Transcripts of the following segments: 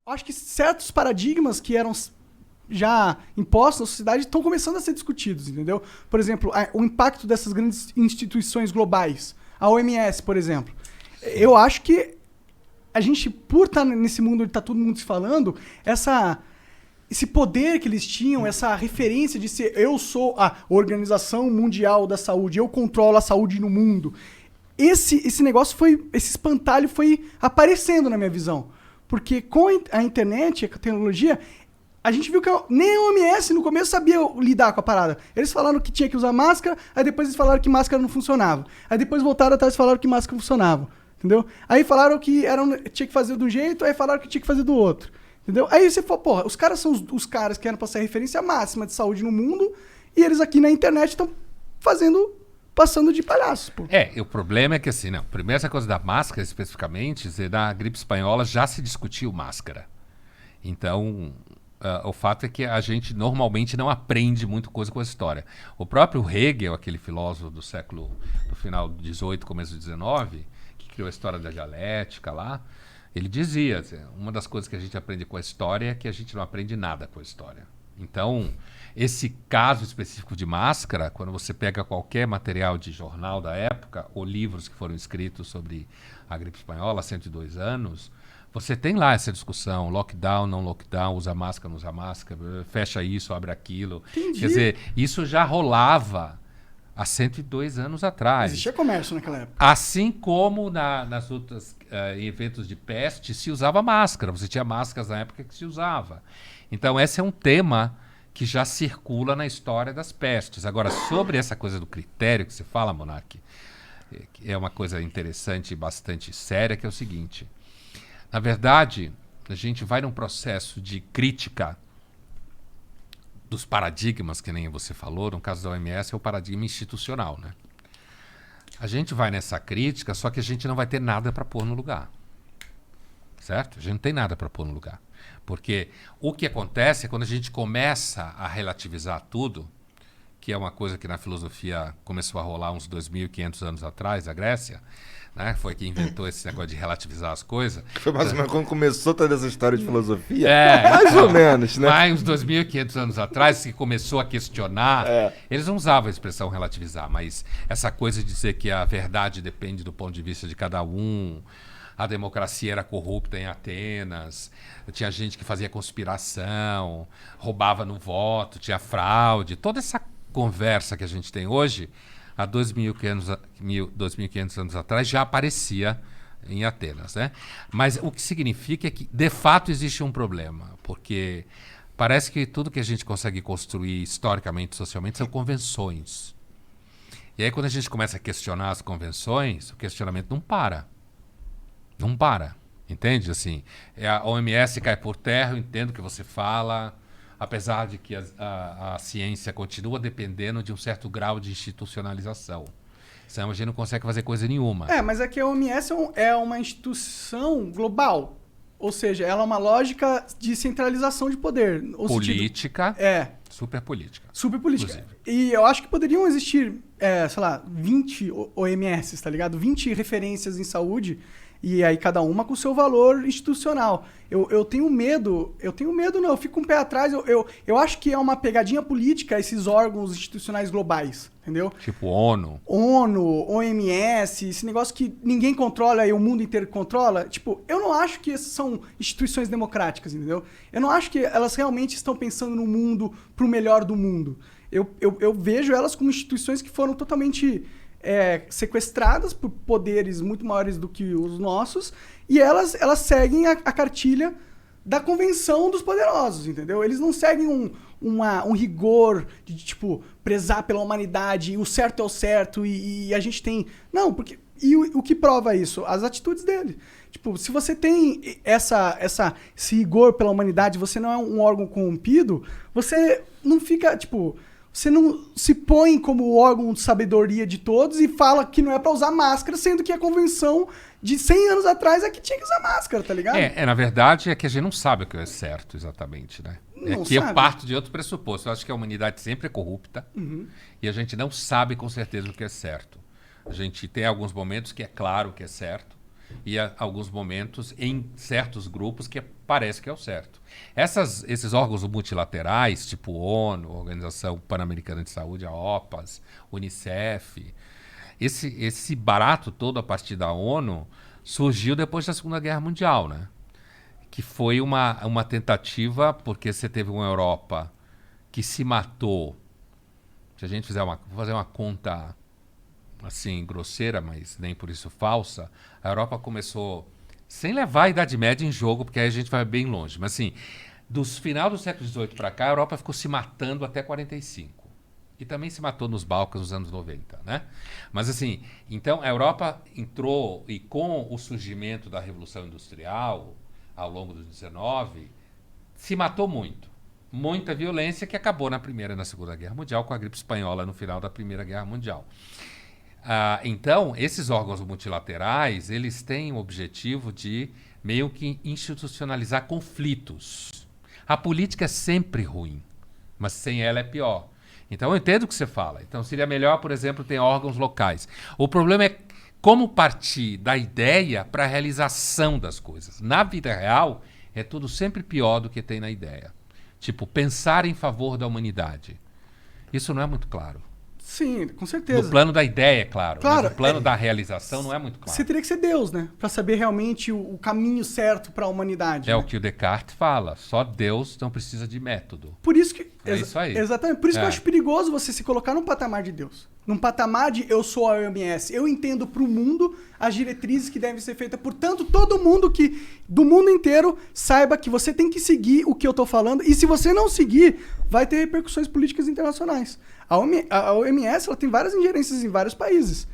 Acho que certos paradigmas que eram já impostos na sociedade estão começando a ser discutidos, entendeu? Por exemplo, o impacto dessas grandes instituições globais, a OMS, por exemplo. Eu acho que a gente, por estar nesse mundo onde está todo mundo se falando, esse poder que eles tinham, essa referência de ser eu sou a Organização Mundial da Saúde, eu controlo a saúde no mundo. Esse negócio esse espantalho foi aparecendo na minha visão. Porque com a internet, a tecnologia, a gente viu que nem a OMS no começo sabia lidar com a parada. Eles falaram que tinha que usar máscara, aí depois eles falaram que máscara não funcionava. Aí depois voltaram atrás e falaram que máscara funcionava. Entendeu? Aí falaram que tinha que fazer de um jeito, aí falaram que tinha que fazer do outro. Entendeu? Aí você falou, porra, os caras são os caras que eram pra ser a referência máxima de saúde no mundo, e eles aqui na internet estão passando de palhaços, pô. O problema é que assim, não. Primeiro essa coisa da máscara, especificamente, na gripe espanhola já se discutiu máscara. Então, o fato é que a gente normalmente não aprende muito coisa com a história. O próprio Hegel, aquele filósofo do final do 18, começo do 19, que criou a história da dialética lá, ele dizia, assim, uma das coisas que a gente aprende com a história é que a gente não aprende nada com a história. Então, esse caso específico de máscara, quando você pega qualquer material de jornal da época, ou livros que foram escritos sobre a gripe espanhola há 102 anos, você tem lá essa discussão, lockdown, não lockdown, usa máscara, não usa máscara, fecha isso, abre aquilo. Entendi. Quer dizer, isso já rolava há 102 anos atrás. Existia comércio naquela época. Assim como nas outras em eventos de peste se usava máscara. Você tinha máscaras na época que se usava. Então esse é um tema que já circula na história das pestes. Agora, sobre essa coisa do critério que você fala, Monark, é uma coisa interessante e bastante séria, que é o seguinte. Na verdade, a gente vai num processo de crítica dos paradigmas, que nem você falou, no caso da OMS é o paradigma institucional, né? A gente vai nessa crítica, só que a gente não vai ter nada para pôr no lugar. Certo? A gente não tem nada para pôr no lugar. Porque o que acontece é quando a gente começa a relativizar tudo, que é uma coisa que na filosofia começou a rolar uns 2.500 anos atrás, a Grécia, né? Foi quem inventou esse negócio de relativizar as coisas. Foi mais ou menos quando começou toda essa história de filosofia? Mais ou menos, né? Mais uns 2.500 anos atrás, que começou a questionar, eles não usavam a expressão relativizar, mas essa coisa de dizer que a verdade depende do ponto de vista de cada um, a democracia era corrupta em Atenas, tinha gente que fazia conspiração, roubava no voto, tinha fraude, toda essa conversa que a gente tem hoje, há 2.500 anos atrás, já aparecia em Atenas, né? Mas o que significa é que, de fato, existe um problema, porque parece que tudo que a gente consegue construir historicamente, socialmente, são convenções. E aí, quando a gente começa a questionar as convenções, o questionamento não para. Não para, entende? Assim, a OMS cai por terra, eu entendo o que você fala, apesar de que a ciência continua dependendo de um certo grau de institucionalização. Senão a gente não consegue fazer coisa nenhuma. Mas é que a OMS é uma instituição global. Ou seja, ela é uma lógica de centralização de poder. Política. Super política. Super política. Inclusive. E eu acho que poderiam existir, sei lá, 20 OMS, tá ligado? 20 referências em saúde. E aí cada uma com o seu valor institucional. Eu tenho medo não, eu fico com o pé atrás, eu acho que é uma pegadinha política esses órgãos institucionais globais, entendeu? Tipo ONU, OMS, esse negócio que ninguém controla e o mundo inteiro controla. Tipo, eu não acho que essas são instituições democráticas, entendeu? Eu não acho que elas realmente estão pensando no mundo pro melhor do mundo. Eu vejo elas como instituições que foram totalmente sequestradas por poderes muito maiores do que os nossos, e elas seguem a cartilha da convenção dos poderosos, entendeu? Eles não seguem um rigor de, tipo, prezar pela humanidade, e o certo é o certo, e a gente tem... Não, porque... E o que prova isso? As atitudes dele. Tipo, se você tem esse rigor pela humanidade, você não é um órgão corrompido, você não fica, tipo... Você não se põe como órgão de sabedoria de todos e fala que não é pra usar máscara, sendo que a convenção de 100 anos atrás é que tinha que usar máscara, tá ligado? Na verdade, é que a gente não sabe o que é certo exatamente, né? Não que eu sabe. parto de outro pressuposto. Eu acho que a humanidade sempre é corrupta e a gente não sabe com certeza o que é certo. A gente tem alguns momentos que é claro que é certo e há alguns momentos em certos grupos que é parece que é o certo. Esses órgãos multilaterais, tipo ONU, Organização Pan-Americana de Saúde, a OPAS, Unicef, esse barato todo a partir da ONU surgiu depois da Segunda Guerra Mundial, né? Que foi uma tentativa, porque você teve uma Europa que se matou. Se a gente vou fazer uma conta assim grosseira, mas nem por isso falsa, a Europa começou, sem levar a Idade Média em jogo, porque aí a gente vai bem longe, mas assim, dos final do século XVIII para cá, a Europa ficou se matando até 45. E também se matou nos Balcãs nos anos 90, né? Mas assim, então a Europa entrou, e com o surgimento da Revolução Industrial, ao longo do 19, se matou muito. Muita violência que acabou na Primeira e na Segunda Guerra Mundial, com a gripe espanhola no final da Primeira Guerra Mundial. Então, esses órgãos multilaterais, eles têm o objetivo de meio que institucionalizar conflitos. A política é sempre ruim, mas sem ela é pior. Então, eu entendo o que você fala. Então, seria melhor, por exemplo, ter órgãos locais. O problema é como partir da ideia para a realização das coisas. Na vida real, é tudo sempre pior do que tem na ideia. Tipo, pensar em favor da humanidade. Isso não é muito claro. Sim, com certeza. No plano da ideia, é claro. Claro, mas no plano da realização não é muito claro. Você teria que ser Deus, né? Pra saber realmente o caminho certo pra humanidade. É né? o que o Descartes fala. Só Deus não precisa de método. Por isso que... É isso aí. Exatamente. Por isso que eu acho perigoso você se colocar num patamar de Deus. Num patamar de eu sou a OMS. Eu entendo pro mundo as diretrizes que devem ser feitas. Portanto, todo mundo do mundo inteiro saiba que você tem que seguir o que eu tô falando. E se você não seguir, vai ter repercussões políticas internacionais. A OMS ela tem várias ingerências em vários países.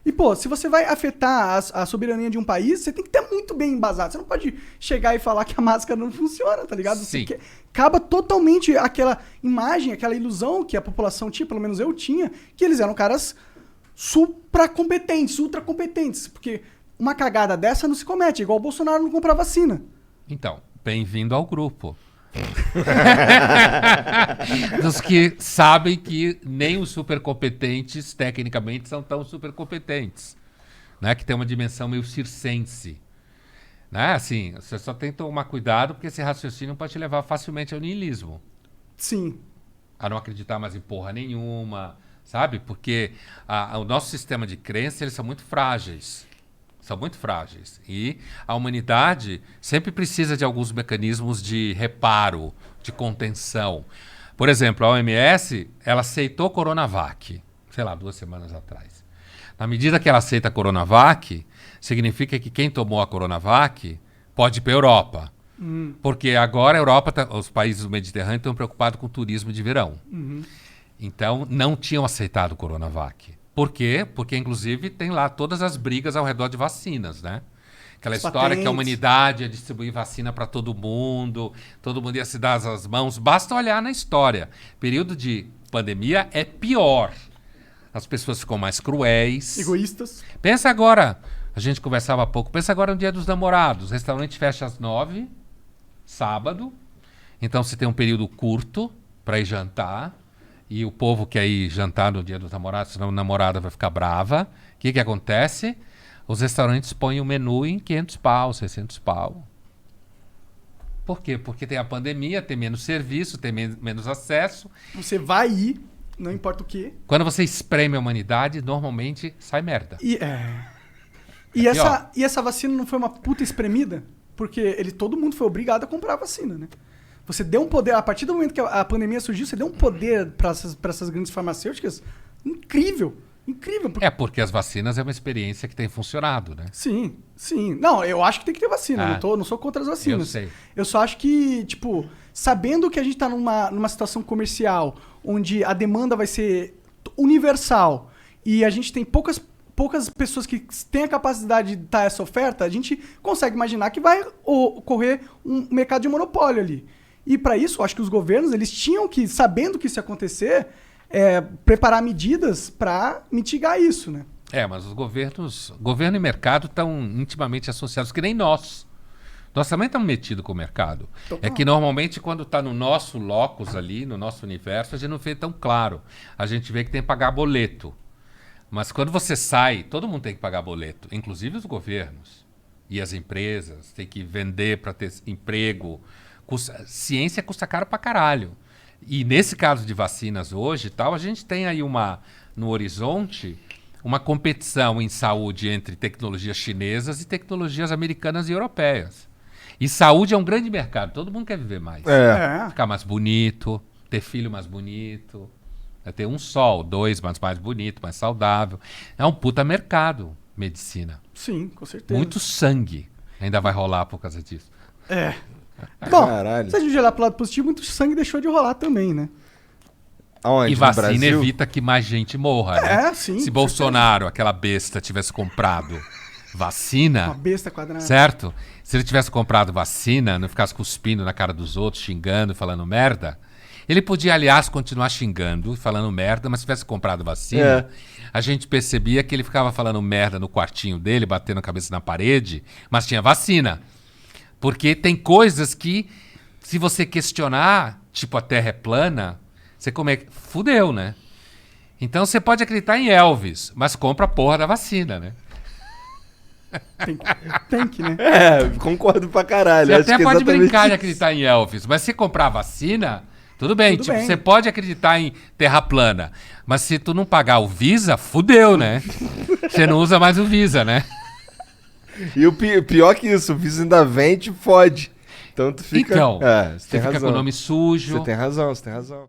E, pô, se você vai afetar a soberania de um país, você tem que ter muito bem embasado. Você não pode chegar e falar que a máscara não funciona, tá ligado? Sim. Acaba totalmente aquela imagem, aquela ilusão que a população tinha, pelo menos eu tinha, que eles eram caras supracompetentes, ultracompetentes. Porque uma cagada dessa não se comete, igual o Bolsonaro não comprar vacina. Então, bem-vindo ao grupo. Dos que sabem que nem os supercompetentes, tecnicamente, são tão supercompetentes. Né? Que tem uma dimensão meio circense. Né? Assim, você só tem que tomar cuidado, porque esse raciocínio pode te levar facilmente ao niilismo. Sim. A não acreditar mais em porra nenhuma, sabe? Porque o nosso sistema de crença, eles são muito frágeis. São muito frágeis. E a humanidade sempre precisa de alguns mecanismos de reparo, de contenção. Por exemplo, a OMS, ela aceitou a Coronavac, sei lá, 2 semanas atrás. Na medida que ela aceita a Coronavac, significa que quem tomou a Coronavac pode ir para a Europa. Porque agora a Europa, os países do Mediterrâneo estão preocupados com o turismo de verão. Então, não tinham aceitado o Coronavac. Por quê? Porque, inclusive, tem lá todas as brigas ao redor de vacinas, né? Aquela história que a humanidade ia distribuir vacina para todo mundo ia se dar as mãos. Basta olhar na história. Período de pandemia é pior. As pessoas ficam mais cruéis. Egoístas. Pensa agora, a gente conversava há pouco, pensa agora no Dia dos Namorados. O restaurante fecha às 9, sábado. Então, você tem um período curto para ir jantar. E o povo quer ir jantar no Dia dos Namorados, senão a namorada vai ficar brava. O que acontece? Os restaurantes põem o menu em 500 pau, 600 pau. Por quê? Porque tem a pandemia, tem menos serviço, tem menos acesso. Você vai ir, não importa o quê. Quando você espreme a humanidade, normalmente sai merda. E essa vacina não foi uma puta espremida? Porque todo mundo foi obrigado a comprar a vacina, né? Você deu um poder, a partir do momento que a pandemia surgiu, você deu um poder para essas grandes farmacêuticas incrível. Incrível. Porque as vacinas é uma experiência que tem funcionado, né? Sim, sim. Não, eu acho que tem que ter vacina. Não sou contra as vacinas. Eu sei. Eu só acho que, tipo, sabendo que a gente tá numa situação comercial onde a demanda vai ser universal e a gente tem poucas pessoas que têm a capacidade de dar essa oferta, a gente consegue imaginar que vai ocorrer um mercado de monopólio ali. E para isso, eu acho que os governos, eles tinham que, sabendo que isso ia acontecer, preparar medidas para mitigar isso, né? Mas os governo e mercado estão intimamente associados, que nem nós. Nós também estamos metidos com o mercado. É que normalmente quando está no nosso locus ali, no nosso universo, a gente não vê tão claro. A gente vê que tem que pagar boleto. Mas quando você sai, todo mundo tem que pagar boleto, inclusive os governos. e as empresas, tem que vender para ter emprego. Ciência custa caro pra caralho. E nesse caso de vacinas hoje, tal, a gente tem aí no horizonte uma competição em saúde entre tecnologias chinesas e tecnologias americanas e europeias. E saúde é um grande mercado, todo mundo quer viver mais. Ficar mais bonito, ter filho mais bonito, ter um só, dois, mas mais bonito, mais saudável. É um puta mercado, medicina. Sim, com certeza. Muito sangue ainda vai rolar por causa disso. Bom, Caralho. se a gente olhar pro lado positivo, muito sangue deixou de rolar também, né? Aonde? E No vacina Brasil? evita que mais gente morra, né? Sim. Se com Bolsonaro, aquela besta, tivesse comprado certeza. vacina, Uma besta quadrada. certo? Se ele tivesse comprado vacina, não ficasse cuspindo na cara dos outros, xingando, falando merda, ele podia, aliás, continuar xingando, falando merda, mas se tivesse comprado vacina, a gente percebia que ele ficava falando merda no quartinho dele, batendo a cabeça na parede, mas tinha vacina. Porque tem coisas que, se você questionar, tipo a Terra é plana, você fudeu, né? Então você pode acreditar em Elvis, mas compra a porra da vacina, né? Tem que, né? Concordo pra caralho. Você Acho até que pode exatamente brincar de isso. acreditar em Elvis, mas se comprar a vacina, tudo bem. Tudo Tipo, bem. você pode acreditar em Terra plana, mas se tu não pagar o Visa, fudeu, né? Você não usa mais o Visa, né? E o pior que isso, o Visa ainda vem e te fode. Então tu fica... Então, você você tem fica razão. com o nome sujo. Você tem razão, você tem razão.